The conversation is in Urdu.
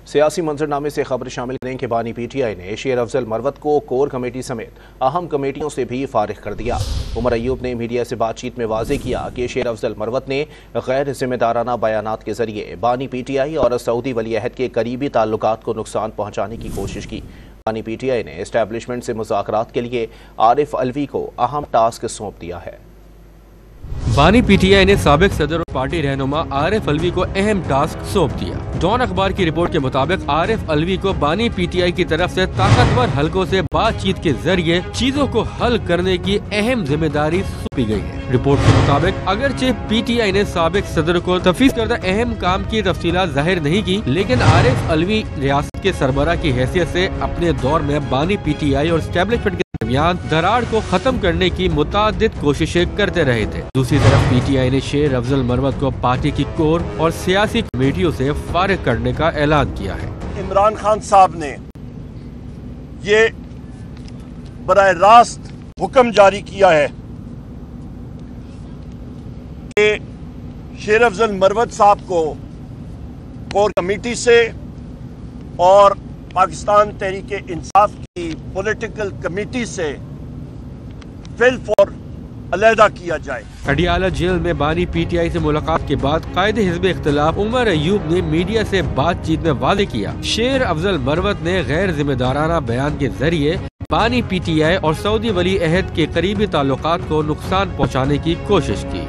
سیاسی منظرنامے سے خبر شامل کریں کہ بانی پی ٹی آئی نے شیر افضل مروت کو کور کمیٹی سمیت اہم کمیٹیوں سے بھی فارغ کر دیا۔ عمر ایوب نے میڈیا سے بات چیت میں واضح کیا کہ شیر افضل مروت نے غیر ذمہ دارانہ بیانات کے ذریعے بانی پی ٹی آئی اور سعودی ولی عہد کے قریبی تعلقات کو نقصان پہنچانے کی کوشش کی۔ بانی پی ٹی آئی نے اسٹیبلشمنٹ سے مذاکرات کے لیے عارف علوی کو اہم ٹاسک سونپ دیا ہے۔ بانی پی ٹی آئی نے سابق صدر اور پارٹی رہنما عارف علوی کو اہم ٹاسک سونپ دیا۔ ڈان اخبار کی رپورٹ کے مطابق عارف علوی کو بانی پی ٹی آئی کی طرف سے طاقتور حلقوں سے بات چیت کے ذریعے چیزوں کو حل کرنے کی اہم ذمہ داری سونپی گئی ہے۔ رپورٹ کے مطابق اگرچہ پی ٹی آئی نے سابق صدر کو تفویض کردہ اہم کام کی تفصیلات ظاہر نہیں کی، لیکن عارف علوی ریاست کے سربراہ کی حیثیت سے اپنے دور میں بانی پی ٹی آئی اور اسٹیبلشمنٹ کے درمیان دراڑ کو ختم کرنے کی متعدد کوششیں کرتے رہے تھے۔ دوسری طرف پی ٹی آئی نے شیر افضل مروت کو پارٹی کی کور اور سیاسی کمیٹیوں سے فارغ کرنے کا اعلان کیا ہے۔ عمران خان صاحب نے یہ براہ راست حکم جاری کیا ہے کہ شیر افضل مروت صاحب کو کور کمیٹی سے اور پاکستان تحریک انصاف کی پولیٹیکل کمیٹی سے فی الفور علیحدہ کیا جائے۔ اڈیالہ جیل میں بانی پی ٹی آئی سے ملاقات کے بعد قائد حزب اختلاف عمر ایوب نے میڈیا سے بات چیت میں واضح کیا شیر افضل مروت نے غیر ذمہ دارانہ بیان کے ذریعے بانی پی ٹی آئی اور سعودی ولی عہد کے قریبی تعلقات کو نقصان پہنچانے کی کوشش کی۔